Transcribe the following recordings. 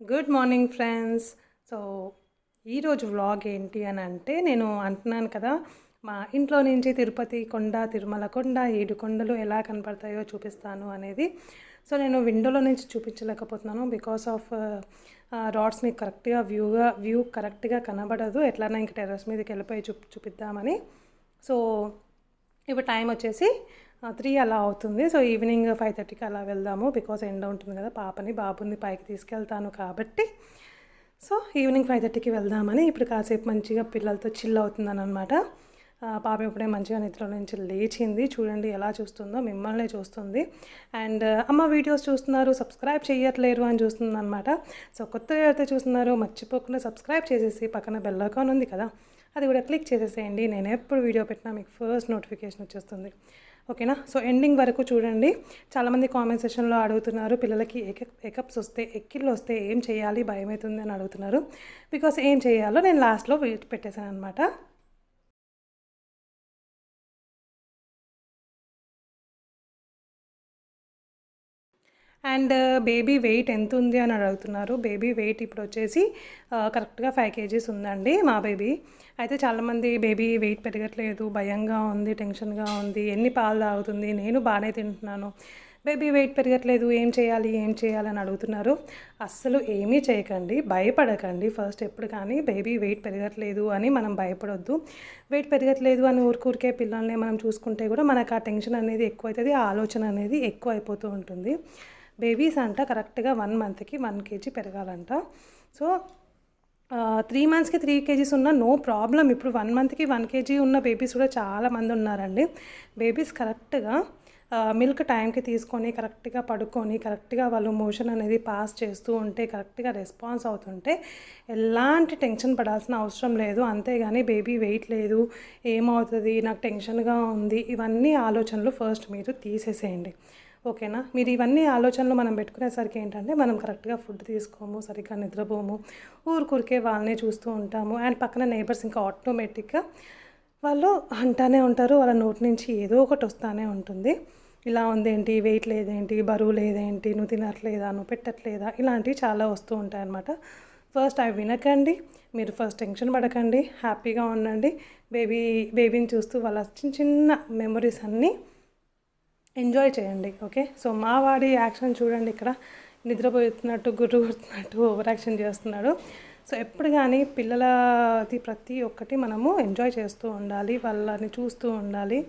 Good morning friends. So ఈరోజు vlog ఏంటి అని అంటే, నేను అంటున్నాను కదా, మా ఇంట్లో నుంచి తిరుపతి కొండ, తిరుమల కొండ, 7 కొండలు ఎలా కనపడతాయో చూపిస్తాను అనేది. సో నేను విండోలో నుంచి చూపించలేకపోతున్నాను బికాస్ ఆఫ్ రాడ్స్ మీకు కరెక్ట్గా వ్యూ కరెక్ట్గా కనబడదు. ఎట్లన్నా ఇంక టెర్రస్ మీదకి వెళ్ళిపోయి చూపిద్దామని. సో ఇప్పుడు టైం వచ్చేసి 3 అలా అవుతుంది. సో ఈవినింగ్ 5:30కి అలా వెళ్దాము బికాస్ ఎండ ఉంటుంది కదా, బాబుని పైకి తీసుకెళ్తాను కాబట్టి. సో ఈవినింగ్ 5:30కి వెళ్దామని ఇప్పుడు కాసేపు మంచిగా పిల్లలతో చిల్ అవుతుందని అనమాట. పాప ఇప్పుడే మంచిగా నిద్ర నుంచి లేచింది. చూడండి ఎలా చూస్తుందో, మిమ్మల్నే చూస్తుంది. అండ్ అమ్మ వీడియోస్ చూస్తున్నారు, సబ్స్క్రైబ్ చేయట్లేరు అని చూస్తుంది అనమాట. సో కొత్తగా ఎవరైతే చూస్తున్నారో మర్చిపోకుండా సబ్స్క్రైబ్ చేసేసి పక్కన బెల్ ఐకాన్ ఉంది కదా, అది కూడా క్లిక్ చేసేసేయండి. నేను ఎప్పుడు వీడియో పెట్టినా మీకు ఫస్ట్ నోటిఫికేషన్ వచ్చేస్తుంది. ఓకేనా? సో ఎండింగ్ వరకు చూడండి. చాలామంది కామెంట్ సెషన్లో అడుగుతున్నారు, పిల్లలకి హెకప్స్ వస్తే, ఎక్కిళ్ళు వస్తే ఏం చేయాలి, భయం అవుతుంది అని అడుగుతున్నారు. బికాస్ ఏం చేయాలో నేను లాస్ట్లో పెట్టేశాను అనమాట. అండ్ బేబీ వెయిట్ ఎంత ఉంది అని అడుగుతున్నారు. బేబీ వెయిట్ ఇప్పుడు వచ్చేసి కరెక్ట్గా 5 kgs ఉందండి మా బేబీ. అయితే చాలామంది బేబీ వెయిట్ పెరగట్లేదు, భయంగా ఉంది, టెన్షన్గా ఉంది, ఎన్ని పాలు తాగుతుంది, నేను బాగానే తింటున్నాను, బేబీ వెయిట్ పెరగట్లేదు, ఏం చేయాలి అని అడుగుతున్నారు. అస్సలు ఏమీ చేయకండి, భయపడకండి. ఫస్ట్ ఎప్పుడు కానీ బేబీ వెయిట్ పెరగట్లేదు అని మనం భయపడొద్దు. వెయిట్ పెరగట్లేదు అని ఊరికే పిల్లల్ని మనం చూసుకుంటే కూడా మనకు ఆ టెన్షన్ అనేది ఎక్కువ అవుతుంది, ఆ ఆలోచన అనేది ఎక్కువ అయిపోతూ ఉంటుంది. బేబీస్ అంట కరెక్ట్గా 1 monthకి 1 kg పెరగాలంట. సో 3 monthsకి 3 kgs ఉన్న నో ప్రాబ్లం. ఇప్పుడు 1 monthకి 1 kg ఉన్న బేబీస్ కూడా చాలామంది ఉన్నారండి. బేబీస్ కరెక్ట్గా మిల్క్ టైంకి తీసుకొని, కరెక్ట్గా పడుకొని, కరెక్ట్గా వాళ్ళు మోషన్ అనేది పాస్ చేస్తూ ఉంటే, కరెక్ట్గా రెస్పాన్స్ అవుతుంటే ఎలాంటి టెన్షన్ పడాల్సిన అవసరం లేదు. అంతేగాని బేబీ వెయిట్ లేదు, ఏమవుతుంది, నాకు టెన్షన్గా ఉంది, ఇవన్నీ ఆలోచనలు ఫస్ట్ మీరు తీసేసేయండి. ఓకేనా? మీరు ఇవన్నీ ఆలోచనలు మనం పెట్టుకునేసరికి ఏంటంటే, మనం కరెక్ట్గా ఫుడ్ తీసుకోము, సరిగ్గా నిద్రపోము, ఊరికే వాళ్ళనే చూస్తూ ఉంటాము. అండ్ పక్కన నేబర్స్ ఇంకా ఆటోమేటిక్గా వాళ్ళు అంటానే ఉంటారు, వాళ్ళ నోటి నుంచి ఏదో ఒకటి వస్తూనే ఉంటుంది. ఇలా ఉందేంటి, వెయిట్ లేదేంటి, బరువు లేదేంటి, నువ్వు తినట్లేదా, నువ్వు పెట్టట్లేదా, ఇలాంటివి చాలా వస్తూ ఉంటాయి అన్నమాట. ఫస్ట్ అవి వినకండి, మీరు ఫస్ట్ టెన్షన్ పడకండి, హ్యాపీగా ఉండండి. బేబీని చూస్తూ వాళ్ళ చిన్న మెమరీస్ అన్నీ ఎంజాయ్ చేయండి. ఓకే? సో మా వాడి యాక్షన్ చూడండి, ఇక్కడ నిద్రపోతున్నట్టు, గుర్రు కొడుతున్నట్టు ఓవర్ యాక్షన్ చేస్తున్నాడు. సో ఎప్పుడు కానీ పిల్లలది ప్రతి ఒక్కటి మనము ఎంజాయ్ చేస్తూ ఉండాలి, వాళ్ళని చూస్తూ ఉండాలి.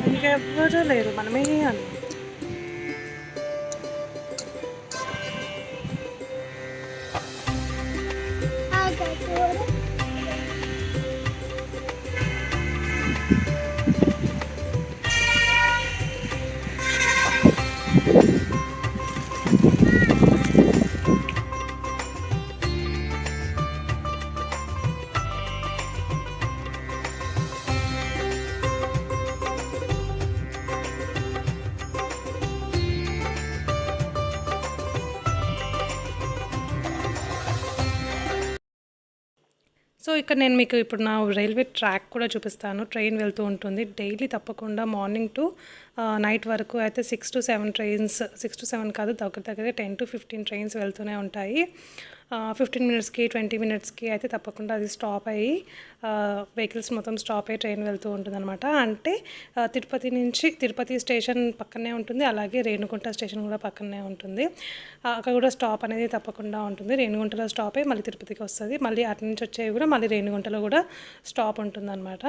ఇంకెవ్వరూ లేరు, మనమే అని. సో ఇక్కడ నేను మీకు ఇప్పుడు నా రైల్వే ట్రాక్ కూడా చూపిస్తాను. ట్రైన్ వెళ్తూ ఉంటుంది డైలీ తప్పకుండా మార్నింగ్ టు నైట్ వరకు అయితే 6 to 7 ట్రైన్స్, 6 to 7 కాదు, దగ్గర 10 to 15 ట్రైన్స్ వెళ్తూనే ఉంటాయి. 15 మినిట్స్కి 20 మినిట్స్కి అయితే తప్పకుండా అది స్టాప్ అయ్యి వెహికల్స్ మొత్తం స్టాప్ అయ్యి ట్రైన్ వెళ్తూ ఉంటుంది అనమాట. అంటే తిరుపతి స్టేషన్ పక్కనే ఉంటుంది, అలాగే రేణిగుంట స్టేషన్ కూడా పక్కనే ఉంటుంది. అక్కడ కూడా స్టాప్ అనేది తప్పకుండా ఉంటుంది. రేణిగుంటలో స్టాప్ అయ్యి మళ్ళీ తిరుపతికి వస్తుంది. మళ్ళీ అటు నుంచి వచ్చేవి కూడా మళ్ళీ రేణిగుంటలో కూడా స్టాప్ ఉంటుందన్నమాట.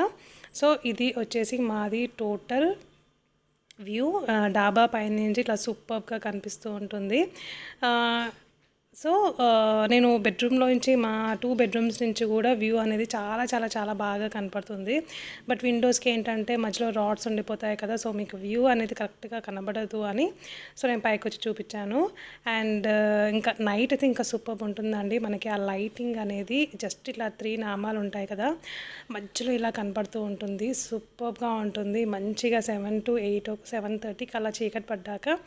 సో ఇది వచ్చేసి మాది టోటల్ వ్యూ. డాబా పైన నుంచి ఇట్లా సూపర్గా కనిపిస్తూ ఉంటుంది. సో నేను బెడ్రూమ్లో నుంచి మా 2 బెడ్రూమ్స్ నుంచి కూడా వ్యూ అనేది చాలా చాలా చాలా బాగా కనపడుతుంది. బట్ విండోస్కి ఏంటంటే మధ్యలో రాడ్స్ ఉండిపోతాయి కదా, సో మీకు వ్యూ అనేది కరెక్ట్గా కనబడదు అని సో నేను పైకి వచ్చి చూపించాను. అండ్ ఇంకా నైట్ అయితే ఇంకా సూపర్ ఉంటుందండి. మనకి ఆ లైటింగ్ అనేది జస్ట్ ఇట్లా 3 నామాలు ఉంటాయి కదా, మధ్యలో ఇలా కనపడుతూ ఉంటుంది. సూపర్గా ఉంటుంది. మంచిగా 7 to 8, 7:30కి అలా చీకటి పడ్డాక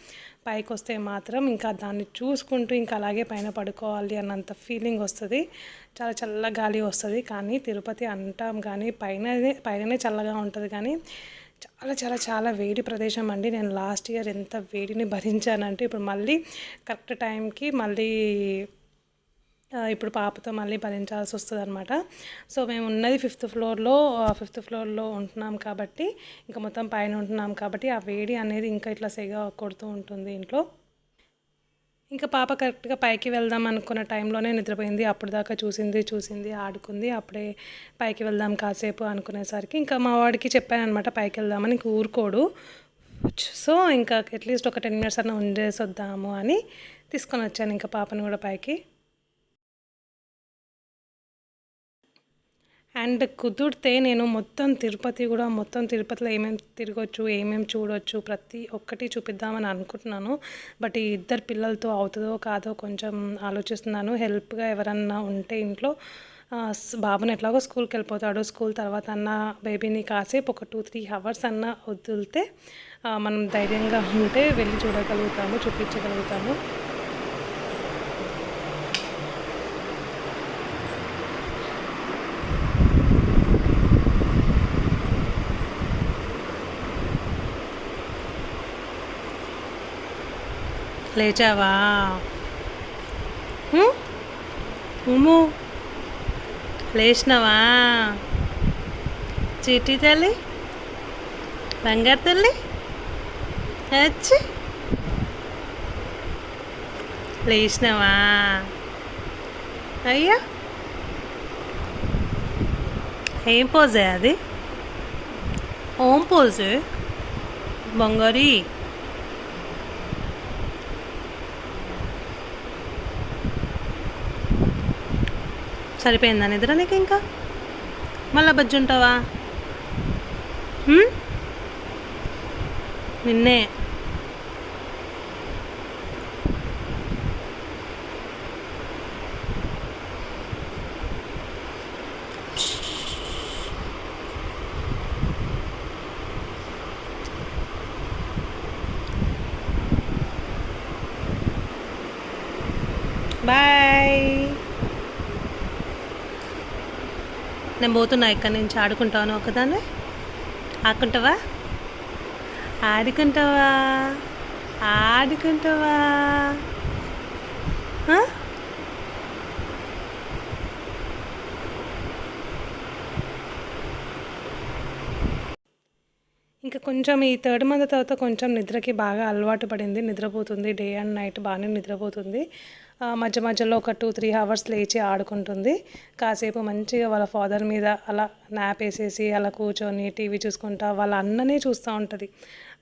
పైకి వస్తే మాత్రం ఇంకా దాన్ని చూసుకుంటూ ఇంకా అలాగే పైన పడుకోవాలి అన్నంత ఫీలింగ్ వస్తుంది. చాలా చల్ల గాలి వస్తుంది. కానీ తిరుపతి అంటాం కానీ పైననే చల్లగా ఉంటుంది, కానీ చాలా చాలా చాలా వేడి ప్రదేశం అండి. నేను లాస్ట్ ఇయర్ ఎంత వేడిని భరించానంటే ఇప్పుడు మళ్ళీ కరెక్ట్ టైంకి మళ్ళీ ఇప్పుడు పాపతో మళ్ళీ భరించాల్సి వస్తుంది అనమాట. సో మేము ఉన్నది 5th ఫ్లోర్లో ఉంటున్నాం కాబట్టి, ఇంకా మొత్తం పైన ఉంటున్నాం కాబట్టి ఆ వేడి అనేది ఇంకా ఇట్లా సెగ కొడుతూ ఉంటుంది ఇంట్లో. ఇంకా పాప కరెక్ట్గా పైకి వెళ్దాం అనుకున్న టైంలోనే నిద్రపోయింది. అప్పుడు దాకా చూసింది ఆడుకుంది. అప్పుడే పైకి వెళ్దాం కాసేపు అనుకునేసరికి ఇంకా మా వాడికి చెప్పాను అనమాట పైకి వెళ్దామని. ఇంక ఊరుకోడు. సో ఇంకా అట్లీస్ట్ ఒక 10 minutes అన్న ఉండేసి వద్దాము అని తీసుకొని వచ్చాను ఇంకా పాపను కూడా పైకి. అండ్ కుదిరితే నేను మొత్తం తిరుపతిలో ఏమేమి తిరగొచ్చు, ఏమేమి చూడొచ్చు ప్రతి ఒక్కటి చూపిద్దామని అనుకుంటున్నాను. బట్ ఈ 2 పిల్లలతో అవుతుందో కాదో కొంచెం ఆలోచిస్తున్నాను. హెల్ప్గా ఎవరన్నా ఉంటే ఇంట్లో, బాబుని ఎట్లాగో స్కూల్కి వెళ్ళిపోతాడు, స్కూల్ తర్వాత అన్న బేబీని కాసేపు ఒక 2-3 hours అన్న వదిలితే మనం ధైర్యంగా ఉంటే వెళ్ళి చూపించగలుగుతాము. లేచావా ఉమ్ము? లేచినావా? చీటీ తల్లి, బంగారు తల్లి వచ్చి లేచినావా? అయ్యా ఏం పోజే అది? ఓం పోజే బంగారీ. సరిపోయిందా నిద్ర నీకు? ఇంకా మళ్ళా బజ్జుంటావా? నిన్నే బాయ్. నేను పోతున్నా ఇక్కడి నుంచి. ఆడుకుంటాను ఒకదాన్ని. ఆడుకుంటావా? ఇంకా కొంచెం ఈ 3rd month తర్వాత కొంచెం నిద్రకి బాగా అలవాటు పడింది. నిద్రపోతుంది, డే అండ్ నైట్ బాగానే నిద్రపోతుంది. మధ్యలో ఒక 2-3 hours లేచి ఆడుకుంటుంది. కాసేపు మంచిగా వాళ్ళ ఫాదర్ మీద అలా నాప్ వేసేసి అలా కూర్చొని టీవీ చూసుకుంటా వాళ్ళ అన్ననే చూస్తూ ఉంటుంది.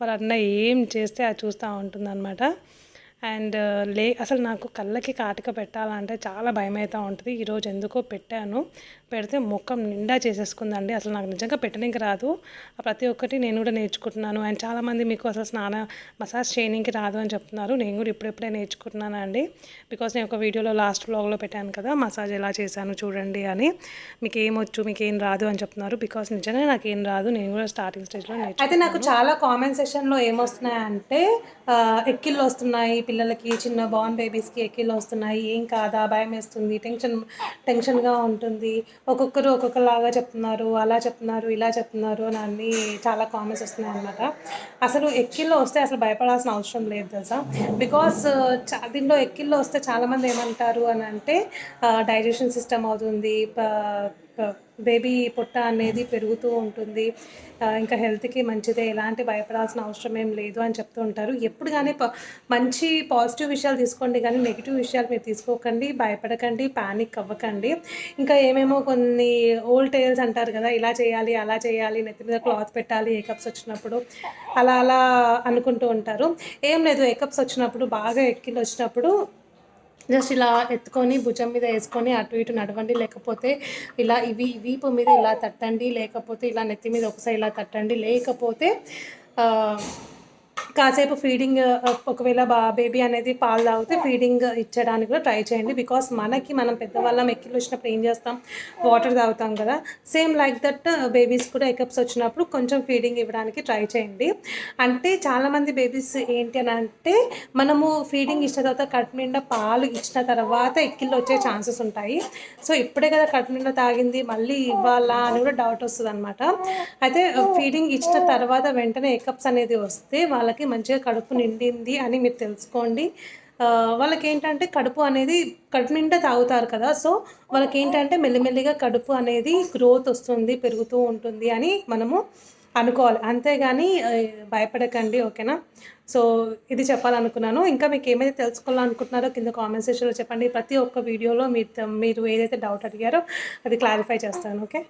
వాళ్ళ అన్న ఏం చేస్తే అది చూస్తూ ఉంటుంది అనమాట. అండ్ అసలు నాకు కళ్ళకి కాటుక పెట్టాలంటే చాలా భయమవుతూ ఉంటుంది. ఈరోజు ఎందుకో పెట్టాను. పెడితే ముఖం నిండా చేసేసుకుందండి. అసలు నాకు నిజంగా పెట్టడానికి రాదు. ప్రతి ఒక్కటి నేను కూడా నేర్చుకుంటున్నాను. అండ్ చాలామంది మీకు అసలు మసాజ్ చేయడానికి రాదు అని చెప్తున్నారు. నేను కూడా ఇప్పుడే నేర్చుకుంటున్నాను అండి. బికాస్ నేను ఒక వీడియోలో లాస్ట్ వ్లాగ్లో పెట్టాను కదా, మసాజ్ ఎలా చేశాను చూడండి అని. మీకు ఏమొచ్చు, మీకు ఏం రాదు అని చెప్తున్నారు. బికాస్ నిజంగా నాకు ఏం రాదు. నేను కూడా స్టార్టింగ్ స్టేజ్లో నేర్చుకున్నాను. అయితే నాకు చాలా కామెంట్ సెక్షన్లో ఏమొస్తున్నాయంటే ఎక్కిళ్ళు వస్తున్నాయి, పిల్లలకి చిన్న బార్న్ బేబీస్కి ఎక్కిళ్ళు వస్తున్నాయి, ఏం కాదా, భయం వేస్తుంది, టెన్షన్గా ఉంటుంది, ఒక్కొక్కరు ఒక్కొక్కలాగా చెప్తున్నారు, అలా చెప్తున్నారు, ఇలా చెప్తున్నారు అని అన్నీ చాలా కామెంట్స్ వస్తున్నాయి అనమాట. అసలు ఎక్కిళ్ళు వస్తే అసలు భయపడాల్సిన అవసరం లేదు తెలుసా. బికాస్ దీనిలో ఎక్కిళ్ళు వస్తే చాలామంది ఏమంటారు అని అంటే డైజెషన్ సిస్టమ్ అవుతుంది, బేబీ పొట్ట అనేది పెరుగుతూ ఉంటుంది, ఇంకా హెల్త్కి మంచిదే, ఎలాంటి భయపడాల్సిన అవసరం ఏం లేదు అని చెప్తూ ఉంటారు. ఎప్పుడు కానీ మంచి పాజిటివ్ విషయాలు తీసుకోండి, కానీ నెగిటివ్ విషయాలు మీరు తీసుకోకండి, భయపడకండి, ప్యానిక్ అవ్వకండి. ఇంకా ఏమేమో కొన్ని ఓల్డ్ టేల్స్ అంటారు కదా, ఇలా చేయాలి, అలా చేయాలి, నెత్తి మీద క్లాత్ పెట్టాలి ఏకప్స్ వచ్చినప్పుడు, అలా అలా అనుకుంటూ ఉంటారు. ఏం లేదు, ఏకప్స్ వచ్చినప్పుడు బాగా ఎక్కిళ్ళు వచ్చినప్పుడు జస్ట్ ఇలా ఎత్తుకొని భుజం మీద వేసుకొని అటు ఇటు నడవండి, లేకపోతే ఇలా వీపు మీద ఇలా తట్టండి, లేకపోతే ఇలా నెత్తి మీద ఒకసారి ఇలా తట్టండి, లేకపోతే కాసేపు ఫీడింగ్, ఒకవేళ బేబీ అనేది పాలు తాగితే ఫీడింగ్ ఇచ్చడానికి కూడా ట్రై చేయండి. బికాస్ మనం పెద్దవాళ్ళం ఎక్కిళ్ళు వచ్చినప్పుడు ఏం చేస్తాం, వాటర్ తాగుతాం కదా, సేమ్ లైక్ దట్ బేబీస్ కూడా ఎకప్స్ వచ్చినప్పుడు కొంచెం ఫీడింగ్ ఇవ్వడానికి ట్రై చేయండి. అంటే చాలామంది బేబీస్ ఏంటి అని అంటే మనము ఫీడింగ్ ఇచ్చిన తర్వాత కడుపు నిండా పాలు ఇచ్చిన తర్వాత ఎక్కిళ్ళు వచ్చే ఛాన్సెస్ ఉంటాయి. సో ఇప్పుడే కదా కడుపు నిండా తాగింది, మళ్ళీ ఇవ్వాలా అని కూడా డౌట్ వస్తుంది అనమాట. అయితే ఫీడింగ్ ఇచ్చిన తర్వాత వెంటనే ఎకప్స్ అనేది వస్తే వాళ్ళకి మంచిగా కడుపు నిండింది అని మీరు తెలుసుకోండి. వాళ్ళకి ఏంటంటే కడుపు నిండా తాగుతారు కదా, సో వాళ్ళకి ఏంటంటే మెల్లిమెల్లిగా కడుపు అనేది గ్రోత్ వస్తుంది, పెరుగుతూ ఉంటుంది అని మనము అనుకోవాలి, అంతేగాని భయపడకండి. ఓకేనా. సో ఇది చెప్పాలనుకున్నాను. ఇంకా మీకు ఏమైతే తెలుసుకోవాలనుకుంటున్నారో కింద కామెంట్ సెక్షన్లో చెప్పండి. ప్రతి ఒక్క వీడియోలో మీరు ఏదైతే డౌట్ అడిగారో అది క్లారిఫై చేస్తాను. ఓకే.